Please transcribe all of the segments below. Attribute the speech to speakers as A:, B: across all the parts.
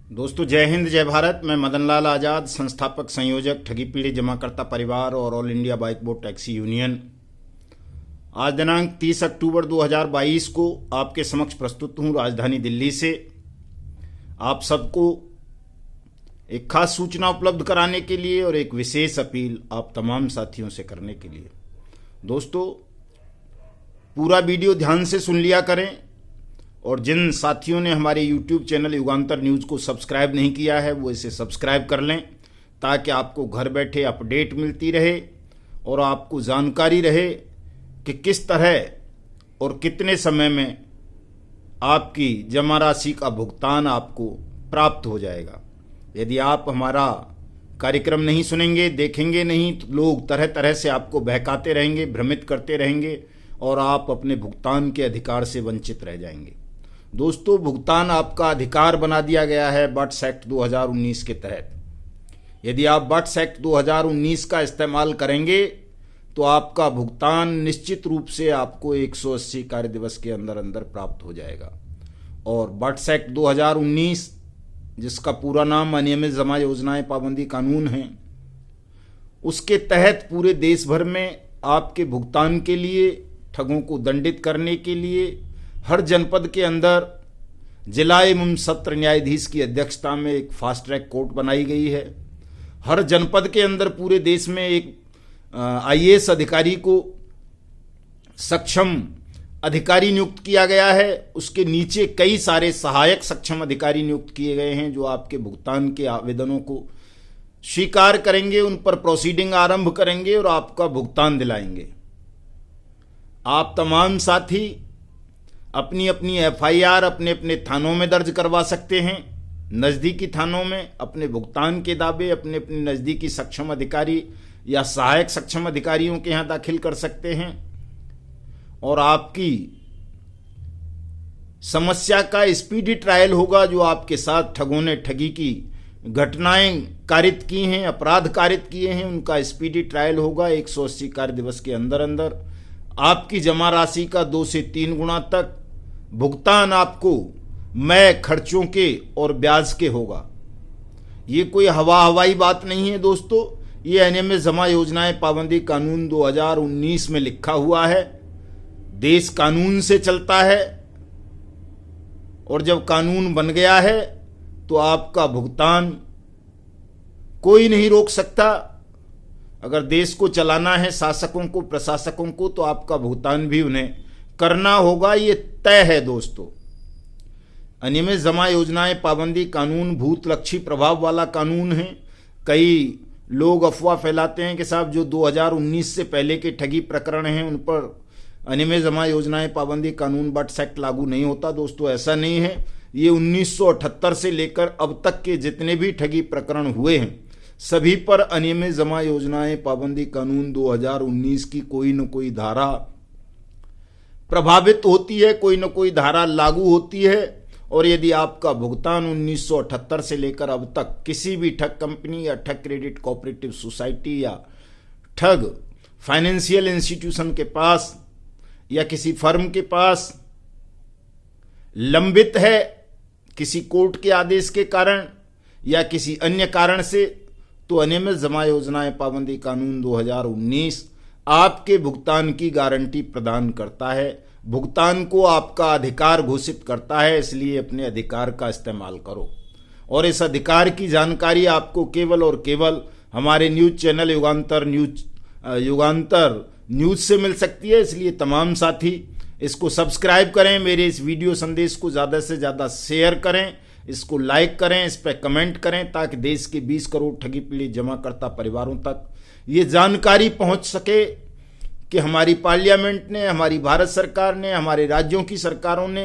A: दोस्तों जय हिंद जय भारत। मैं मदन लाल आज़ाद, संस्थापक संयोजक ठगी पीड़ित जमाकर्ता परिवार और all India bike board taxi union, आज दिनांक 30 अक्टूबर 2022 को आपके समक्ष प्रस्तुत हूँ राजधानी दिल्ली से। आप सबको एक खास सूचना उपलब्ध कराने के लिए और एक विशेष अपील आप तमाम साथियों से करने के लिए। दोस्तों पूरा वीडियो ध्यान से सुन लिया करें और जिन साथियों ने हमारे YouTube चैनल युगांतर न्यूज़ को सब्सक्राइब नहीं किया है वो इसे सब्सक्राइब कर लें, ताकि आपको घर बैठे अपडेट मिलती रहे और आपको जानकारी रहे कि किस तरह और कितने समय में आपकी जमा राशि का भुगतान आपको प्राप्त हो जाएगा। यदि आप हमारा कार्यक्रम नहीं सुनेंगे, देखेंगे नहीं, तो लोग तरह तरह से आपको बहकाते रहेंगे, भ्रमित करते रहेंगे और आप अपने भुगतान के अधिकार से वंचित रह जाएंगे। दोस्तों भुगतान आपका अधिकार बना दिया गया है बट्स एक्ट 2019 के तहत। यदि आप बट्स एक्ट 2019 का इस्तेमाल करेंगे तो आपका भुगतान निश्चित रूप से आपको 180 कार्य दिवस के अंदर अंदर प्राप्त हो जाएगा। और बट्स एक्ट 2019, जिसका पूरा नाम अनियमित जमा योजनाएं पाबंदी कानून है, उसके तहत पूरे देश भर में आपके भुगतान के लिए, ठगों को दंडित करने के लिए हर जनपद के अंदर जिला एवं सत्र न्यायाधीश की अध्यक्षता में एक फास्ट ट्रैक कोर्ट बनाई गई है। हर जनपद के अंदर पूरे देश में एक IAS अधिकारी को सक्षम अधिकारी नियुक्त किया गया है। उसके नीचे कई सारे सहायक सक्षम अधिकारी नियुक्त किए गए हैं जो आपके भुगतान के आवेदनों को स्वीकार करेंगे, उन पर प्रोसीडिंग आरंभ करेंगे और आपका भुगतान दिलाएंगे। आप तमाम साथी अपनी अपनी FIR अपने अपने थानों में दर्ज करवा सकते हैं, नज़दीकी थानों में अपने भुगतान के दावे अपने अपने नज़दीकी सक्षम अधिकारी या सहायक सक्षम अधिकारियों के यहाँ दाखिल कर सकते हैं और आपकी समस्या का स्पीडी ट्रायल होगा। जो आपके साथ ठगों ने ठगी की घटनाएं कारित की हैं, अपराध कारित किए हैं, उनका स्पीडी ट्रायल होगा। 180 कार्य दिवस के अंदर अंदर आपकी जमा राशि का 2 से 3 गुना तक भुगतान आपको मैं खर्चों के और ब्याज के होगा। ये कोई हवाई बात नहीं है दोस्तों, ये अनियमित जमा योजनाएं पाबंदी कानून 2019 में लिखा हुआ है। देश कानून से चलता है और जब कानून बन गया है तो आपका भुगतान कोई नहीं रोक सकता। अगर देश को चलाना है शासकों को, प्रशासकों को, तो आपका भुगतान भी उन्हें करना होगा, ये तय है दोस्तों। अनियमित जमा योजनाएं पाबंदी कानून भूतलक्षी प्रभाव वाला कानून है। कई लोग अफवाह फैलाते हैं कि साहब जो 2019 से पहले के ठगी प्रकरण हैं उन पर अनियमित जमा योजनाएं पाबंदी कानून बट्स एक्ट लागू नहीं होता। दोस्तों ऐसा नहीं है। ये 1978 से लेकर अब तक के जितने भी ठगी प्रकरण हुए हैं सभी पर अनियमित जमा योजनाएं पाबंदी कानून 2019 की कोई न कोई धारा प्रभावित होती है, कोई न कोई धारा लागू होती है। और यदि आपका भुगतान 1978 से लेकर अब तक किसी भी ठग कंपनी या ठग क्रेडिट कोऑपरेटिव सोसाइटी या ठग फाइनेंशियल इंस्टीट्यूशन के पास या किसी फर्म के पास लंबित है किसी कोर्ट के आदेश के कारण या किसी अन्य कारण से, तो अनियमित जमा योजनाएं पाबंदी कानून 2019 आपके भुगतान की गारंटी प्रदान करता है, भुगतान को आपका अधिकार घोषित करता है। इसलिए अपने अधिकार का इस्तेमाल करो और इस अधिकार की जानकारी आपको केवल और केवल हमारे न्यूज़ चैनल युगांतर न्यूज़ से मिल सकती है। इसलिए तमाम साथी इसको सब्सक्राइब करें, मेरे इस वीडियो संदेश को ज़्यादा से ज़्यादा शेयर करें, इसको लाइक करें, इस पर कमेंट करें, ताकि देश के 20 करोड़ ठगी पीड़ित जमाकर्ता परिवारों तक ये जानकारी पहुंच सके कि हमारी पार्लियामेंट ने, हमारी भारत सरकार ने, हमारे राज्यों की सरकारों ने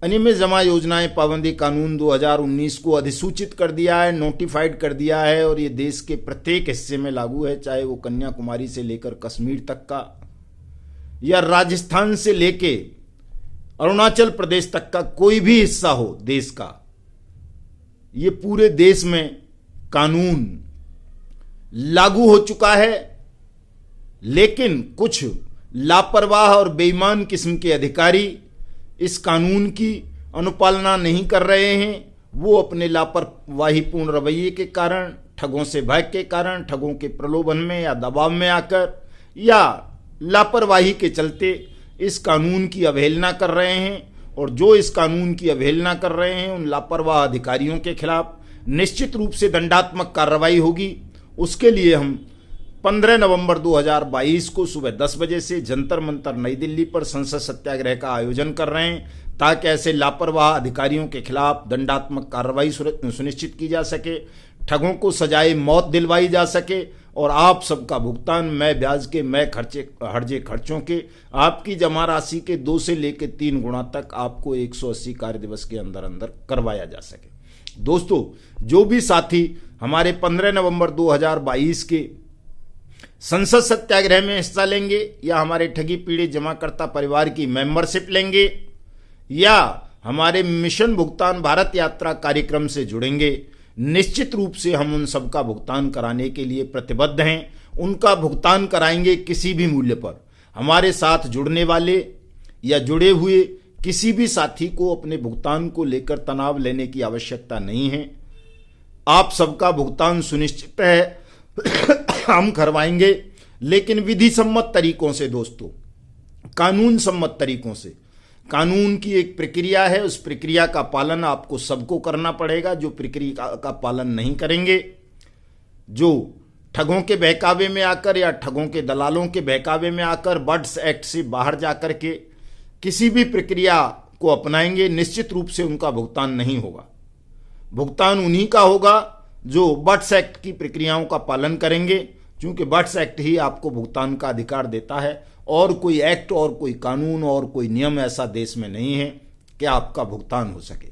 A: अनियमित जमा योजनाएं पाबंदी कानून 2019 को अधिसूचित कर दिया है, नोटिफाइड कर दिया है और ये देश के प्रत्येक हिस्से में लागू है, चाहे वो कन्याकुमारी से लेकर कश्मीर तक का या राजस्थान से लेके अरुणाचल प्रदेश तक का कोई भी हिस्सा हो देश का। ये पूरे देश में कानून लागू हो चुका है, लेकिन कुछ लापरवाह और बेईमान किस्म के अधिकारी इस कानून की अनुपालना नहीं कर रहे हैं वो अपने लापरवाहीपूर्ण रवैये के कारण, ठगों से भय के कारण, ठगों के प्रलोभन में या दबाव में आकर या लापरवाही के चलते इस कानून की अवहेलना कर रहे हैं। और जो इस कानून की अवहेलना कर रहे हैं उन लापरवाह अधिकारियों के खिलाफ निश्चित रूप से दंडात्मक कार्रवाई होगी। उसके लिए हम 15 नवंबर 2022 को सुबह 10 बजे से जंतर मंतर नई दिल्ली पर संसद सत्याग्रह का आयोजन कर रहे हैं, ताकि ऐसे लापरवाह अधिकारियों के खिलाफ दंडात्मक कार्रवाई सुनिश्चित की जा सके, ठगों को सजाए मौत दिलवाई जा सके और आप सबका भुगतान मैं ब्याज के, मैं हर्जे खर्चों के, आपकी जमा राशि के 2 से लेकर 3 गुना तक आपको 180 कार्य दिवस के अंदर अंदर करवाया जा सके। दोस्तों, जो भी साथी हमारे 15 नवंबर 2022 के संसद सत्याग्रह में हिस्सा लेंगे या हमारे ठगी पीड़ित जमाकर्ता परिवार की मेंबरशिप लेंगे या हमारे मिशन भुगतान भारत यात्रा कार्यक्रम से जुड़ेंगे, निश्चित रूप से हम उन सबका भुगतान कराने के लिए प्रतिबद्ध हैं। उनका भुगतान कराएंगे किसी भी मूल्य पर। हमारे साथ जुड़ने वाले या जुड़े हुए किसी भी साथी को अपने भुगतान को लेकर तनाव लेने की आवश्यकता नहीं है। आप सबका भुगतान सुनिश्चित है हम करवाएंगे, लेकिन विधि सम्मत तरीकों से दोस्तों, कानून सम्मत तरीकों से। कानून की एक प्रक्रिया है, उस प्रक्रिया का पालन आपको सबको करना पड़ेगा। जो प्रक्रिया का पालन नहीं करेंगे, जो ठगों के बहकावे में आकर या ठगों के दलालों के बहकावे में आकर बड्स एक्ट से बाहर जाकर के किसी भी प्रक्रिया को अपनाएंगे, निश्चित रूप से उनका भुगतान नहीं होगा। भुगतान उन्हीं का होगा जो बड्स एक्ट की प्रक्रियाओं का पालन करेंगे, क्योंकि बड्स एक्ट ही आपको भुगतान का अधिकार देता है। और कोई एक्ट और कोई कानून और कोई नियम ऐसा देश में नहीं है कि आपका भुगतान हो सके।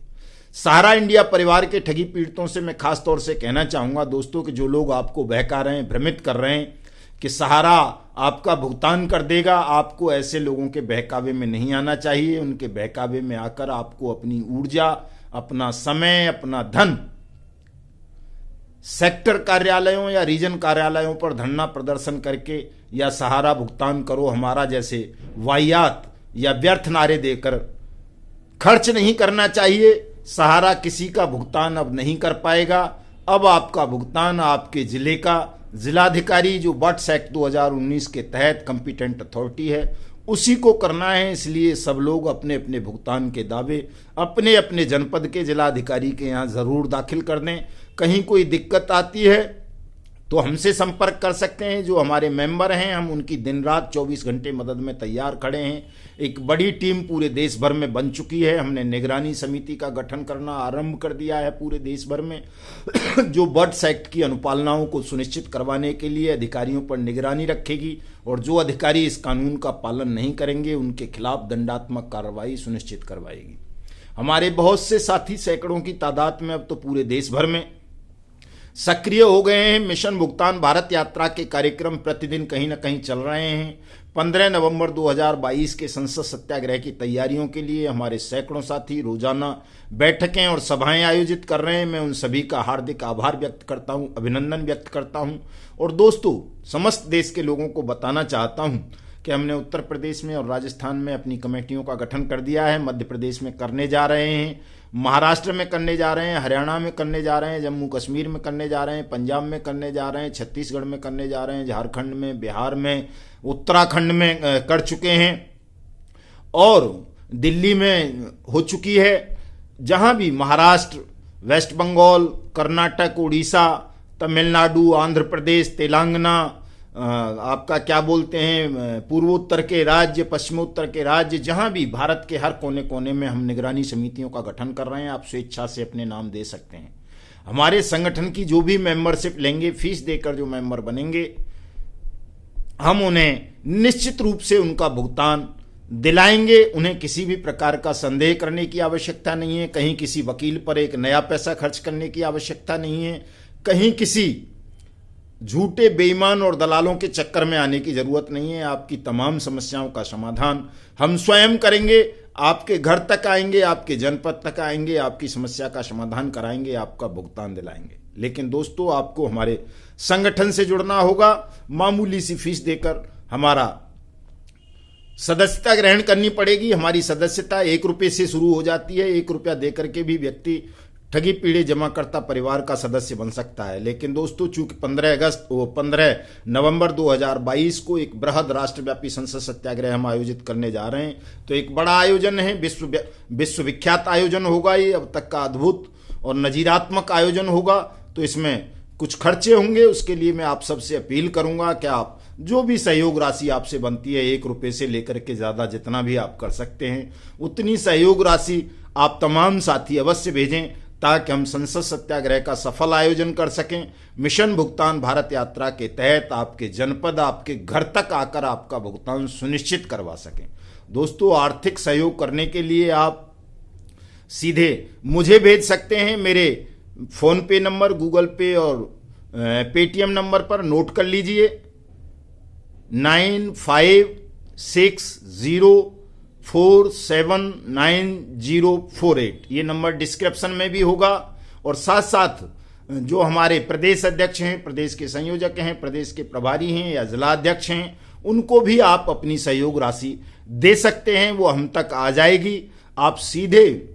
A: सहारा इंडिया परिवार के ठगी पीड़ितों से मैं खास तौर से कहना चाहूँगा दोस्तों कि जो लोग आपको बहका रहे हैं, भ्रमित कर रहे हैं कि सहारा आपका भुगतान कर देगा, आपको ऐसे लोगों के बहकावे में नहीं आना चाहिए। उनके बहकावे में आकर आपको अपनी ऊर्जा, अपना समय, अपना धन सेक्टर कार्यालयों या रीजन कार्यालयों पर धरना प्रदर्शन करके या सहारा भुगतान करो हमारा जैसे वाहियात या व्यर्थ नारे देकर खर्च नहीं करना चाहिए। सहारा किसी का भुगतान अब नहीं कर पाएगा। अब आपका भुगतान आपके जिले का जिलाधिकारी, जो बड्स एक्ट 2019 के तहत कंपिटेंट अथॉरिटी है, उसी को करना है। इसलिए सब लोग अपने अपने भुगतान के दावे अपने अपने जनपद के जिलाधिकारी के यहाँ ज़रूर दाखिल कर दें। कहीं कोई दिक्कत आती है तो हमसे संपर्क कर सकते हैं। जो हमारे मेंबर हैं, हम उनकी दिन रात 24 घंटे मदद में तैयार खड़े हैं। एक बड़ी टीम पूरे देश भर में बन चुकी है। हमने निगरानी समिति का गठन करना आरंभ कर दिया है पूरे देश भर में जो बड्स एक्ट की अनुपालनाओं को सुनिश्चित करवाने के लिए अधिकारियों पर निगरानी रखेगी, और जो अधिकारी इस कानून का पालन नहीं करेंगे उनके खिलाफ दंडात्मक कार्रवाई सुनिश्चित करवाएगी। हमारे बहुत से साथी सैकड़ों की तादाद में अब तो पूरे देश भर में सक्रिय हो गए हैं। मिशन भुगतान भारत यात्रा के कार्यक्रम प्रतिदिन कहीं ना कहीं चल रहे हैं। 15 नवंबर 2022 के संसद सत्याग्रह की तैयारियों के लिए हमारे सैकड़ों साथी रोजाना बैठकें और सभाएं आयोजित कर रहे हैं। मैं उन सभी का हार्दिक आभार व्यक्त करता हूं, अभिनंदन व्यक्त करता हूं। और दोस्तों, समस्त देश के लोगों को बताना चाहता हूं कि हमने उत्तर प्रदेश में और राजस्थान में अपनी कमेटियों का गठन कर दिया है। मध्य प्रदेश में करने जा रहे हैं, महाराष्ट्र में करने जा रहे हैं, हरियाणा में करने जा रहे हैं, जम्मू कश्मीर में करने जा रहे हैं, पंजाब में करने जा रहे हैं, छत्तीसगढ़ में करने जा रहे हैं, झारखंड में, बिहार में, उत्तराखंड में कर चुके हैं और दिल्ली में हो चुकी है। जहां भी महाराष्ट्र, वेस्ट बंगाल, कर्नाटक, उड़ीसा, तमिलनाडु, आंध्र प्रदेश, तेलंगाना, आपका क्या बोलते हैं, पूर्वोत्तर के राज्य, पश्चिमोत्तर के राज्य, जहां भी भारत के हर कोने कोने में हम निगरानी समितियों का गठन कर रहे हैं। आप स्वेच्छा से अपने नाम दे सकते हैं। हमारे संगठन की जो भी मेंबरशिप लेंगे, फीस देकर जो मेंबर बनेंगे, हम उन्हें निश्चित रूप से उनका भुगतान दिलाएंगे। उन्हें किसी भी प्रकार का संदेह करने की आवश्यकता नहीं है। कहीं किसी वकील पर एक नया पैसा खर्च करने की आवश्यकता नहीं है। कहीं किसी झूठे, बेईमान और दलालों के चक्कर में आने की जरूरत नहीं है। आपकी तमाम समस्याओं का समाधान हम स्वयं करेंगे। आपके घर तक आएंगे, आपके जनपद तक आएंगे, आपकी समस्या का समाधान कराएंगे, आपका भुगतान दिलाएंगे। लेकिन दोस्तों, आपको हमारे संगठन से जुड़ना होगा। मामूली सी फीस देकर हमारा सदस्यता ग्रहण करनी पड़ेगी। हमारी सदस्यता 1 रुपये से शुरू हो जाती है। 1 रुपया देकर के भी व्यक्ति ठगी पीड़ित जमाकर्ता परिवार का सदस्य बन सकता है। लेकिन दोस्तों, चूंकि 15 नवंबर 2022 को एक बृहद राष्ट्रव्यापी संसद सत्याग्रह हम आयोजित करने जा रहे हैं, तो एक बड़ा आयोजन है, विश्वविख्यात आयोजन होगा। ये अब तक का अद्भुत और नजीरात्मक आयोजन होगा। तो इसमें कुछ खर्चे होंगे, उसके लिए मैं आप सबसे अपील करूंगा कि आप जो भी सहयोग राशि आपसे बनती है, 1 रुपये से लेकर के ज़्यादा जितना भी आप कर सकते हैं, उतनी सहयोग राशि आप तमाम साथी अवश्य भेजें, ताकि हम संसद सत्याग्रह का सफल आयोजन कर सकें। मिशन भुगतान भारत यात्रा के तहत आपके जनपद, आपके घर तक आकर आपका भुगतान सुनिश्चित करवा सकें। दोस्तों, आर्थिक सहयोग करने के लिए आप सीधे मुझे भेज सकते हैं। मेरे फोन पे नंबर, गूगल पे और पेटीएम नंबर पर नोट कर लीजिए, 9560479048। ये नंबर डिस्क्रिप्शन में भी होगा। और साथ साथ जो हमारे प्रदेश अध्यक्ष हैं, प्रदेश के संयोजक हैं, प्रदेश के प्रभारी हैं या जिला अध्यक्ष हैं, उनको भी आप अपनी सहयोग राशि दे सकते हैं, वो हम तक आ जाएगी। आप सीधे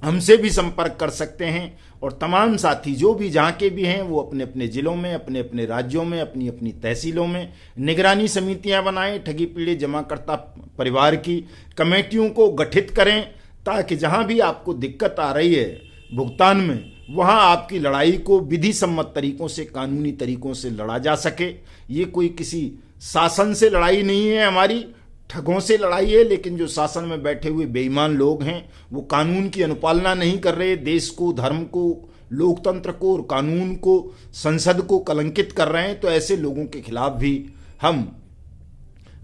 A: हमसे भी संपर्क कर सकते हैं। और तमाम साथी जो भी जहाँ के भी हैं, वो अपने अपने जिलों में, अपने अपने राज्यों में, अपनी अपनी तहसीलों में निगरानी समितियां बनाएं। ठगी पीड़ित जमाकर्ता परिवार की कमेटियों को गठित करें, ताकि जहाँ भी आपको दिक्कत आ रही है भुगतान में, वहाँ आपकी लड़ाई को विधि सम्मत तरीकों से, कानूनी तरीकों से लड़ा जा सके। ये कोई किसी शासन से लड़ाई नहीं है, हमारी ठगों से लड़ाई है। लेकिन जो शासन में बैठे हुए बेईमान लोग हैं, वो कानून की अनुपालना नहीं कर रहे, देश को, धर्म को, लोकतंत्र को और कानून को, संसद को कलंकित कर रहे हैं। तो ऐसे लोगों के खिलाफ भी हम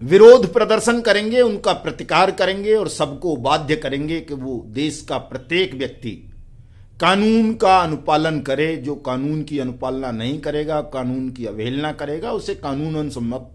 A: विरोध प्रदर्शन करेंगे, उनका प्रतिकार करेंगे और सबको बाध्य करेंगे कि वो देश का प्रत्येक व्यक्ति कानून का अनुपालन करे। जो कानून की अनुपालना नहीं करेगा, कानून की अवहेलना करेगा, उसे कानूनन सम्मत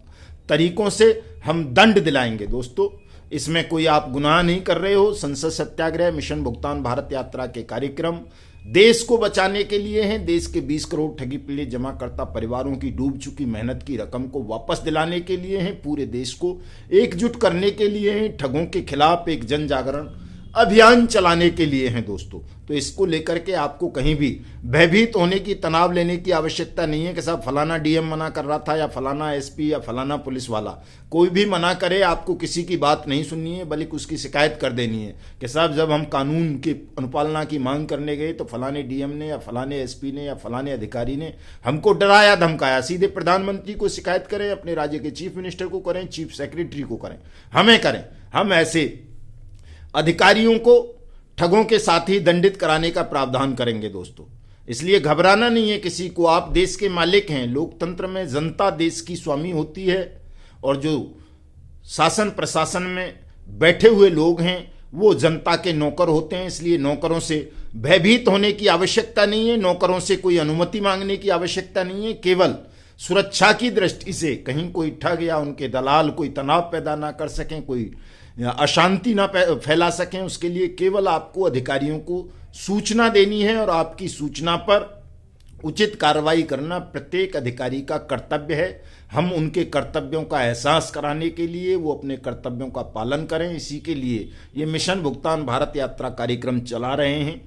A: तरीकों से हम दंड दिलाएंगे। दोस्तों, इसमें कोई आप गुनाह नहीं कर रहे हो। संसद सत्याग्रह, मिशन भुगतान भारत यात्रा के कार्यक्रम देश को बचाने के लिए हैं। देश के 20 करोड़ ठगी पीड़ित जमाकर्ता परिवारों की डूब चुकी मेहनत की रकम को वापस दिलाने के लिए हैं। पूरे देश को एकजुट करने के लिए हैं। ठगों के खिलाफ एक जन जागरण अभियान चलाने के लिए हैं दोस्तों। तो इसको लेकर के आपको कहीं भी भयभीत होने की, तनाव लेने की आवश्यकता नहीं है कि साहब फलाना डीएम मना कर रहा था या फलाना एसपी या फलाना पुलिस वाला। कोई भी मना करे, आपको किसी की बात नहीं सुननी है, बल्कि उसकी शिकायत कर देनी है कि साहब जब हम कानून की अनुपालना की मांग करने गए तो फलाने डीएम ने या फलाने एसपी ने या फलाने अधिकारी ने हमको डराया धमकाया। सीधे प्रधानमंत्री को शिकायत करें, अपने राज्य के चीफ मिनिस्टर को करें, चीफ सेक्रेटरी को करें, हमें करें। हम ऐसे अधिकारियों को ठगों के साथ ही दंडित कराने का प्रावधान करेंगे दोस्तों। इसलिए घबराना नहीं है किसी को। आप देश के मालिक हैं। लोकतंत्र में जनता देश की स्वामी होती है और जो शासन प्रशासन में बैठे हुए लोग हैं वो जनता के नौकर होते हैं। इसलिए नौकरों से भयभीत होने की आवश्यकता नहीं है, नौकरों से कोई अनुमति मांगने की आवश्यकता नहीं है। केवल सुरक्षा की दृष्टि से कहीं कोई ठग या उनके दलाल कोई तनाव पैदा ना कर सकें, कोई अशांति ना फैला सकें, उसके लिए केवल आपको अधिकारियों को सूचना देनी है और आपकी सूचना पर उचित कार्रवाई करना प्रत्येक अधिकारी का कर्तव्य है। हम उनके कर्तव्यों का एहसास कराने के लिए वो अपने कर्तव्यों का पालन करें, इसी के लिए ये मिशन भुगतान भारत यात्रा कार्यक्रम चला रहे हैं।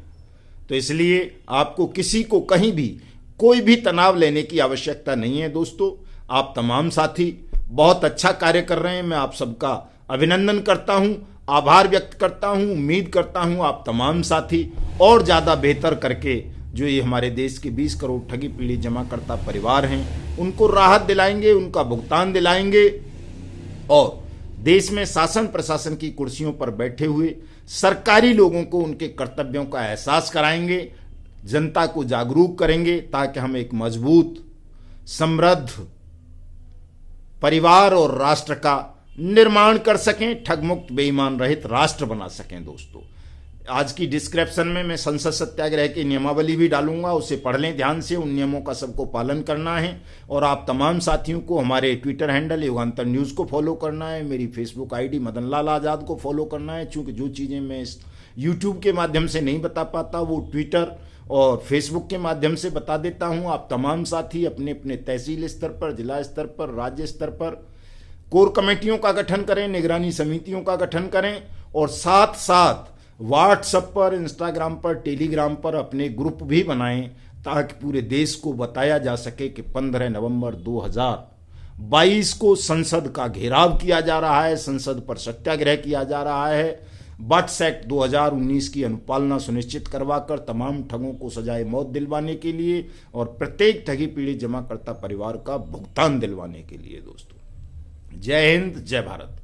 A: तो इसलिए आपको किसी को कहीं भी कोई भी तनाव लेने की आवश्यकता नहीं है दोस्तों। आप तमाम साथी बहुत अच्छा कार्य कर रहे हैं। मैं आप सबका अभिनंदन करता हूं, आभार व्यक्त करता हूं। उम्मीद करता हूं आप तमाम साथी और ज़्यादा बेहतर करके जो ये हमारे देश के 20 करोड़ ठगी पीड़ित जमाकर्ता परिवार हैं उनको राहत दिलाएंगे, उनका भुगतान दिलाएंगे और देश में शासन प्रशासन की कुर्सियों पर बैठे हुए सरकारी लोगों को उनके कर्तव्यों का एहसास कराएंगे, जनता को जागरूक करेंगे, ताकि हम एक मजबूत, समृद्ध परिवार और राष्ट्र का निर्माण कर सकें, ठगमुक्त बेईमान रहित राष्ट्र बना सकें। दोस्तों, आज की डिस्क्रिप्शन में मैं संसद सत्याग्रह की नियमावली भी डालूंगा, उसे पढ़ लें ध्यान से। उन नियमों का सबको पालन करना है और आप तमाम साथियों को हमारे ट्विटर हैंडल युगांतर न्यूज़ को फॉलो करना है, मेरी फेसबुक आईडी मदन लाल आज़ाद को फॉलो करना है। चूँकि जो चीज़ें मैं इस यूट्यूब के माध्यम से नहीं बता पाता वो ट्विटर और फेसबुक के माध्यम से बता देता हूँ। आप तमाम साथी अपने अपने तहसील स्तर पर, जिला स्तर पर, राज्य स्तर पर कोर कमेटियों का गठन करें, निगरानी समितियों का गठन करें और साथ साथ व्हाट्सएप पर, इंस्टाग्राम पर, टेलीग्राम पर अपने ग्रुप भी बनाएं ताकि पूरे देश को बताया जा सके कि 15 नवंबर 2022 को संसद का घेराव किया जा रहा है, संसद पर सत्याग्रह किया जा रहा है। बट्स एक्ट 2019 की अनुपालना सुनिश्चित करवाकर तमाम ठगों को सजाए मौत दिलवाने के लिए और प्रत्येक ठगी पीड़ित जमाकर्ता परिवार का भुगतान दिलवाने के लिए। दोस्तों, जय हिंद, जय भारत।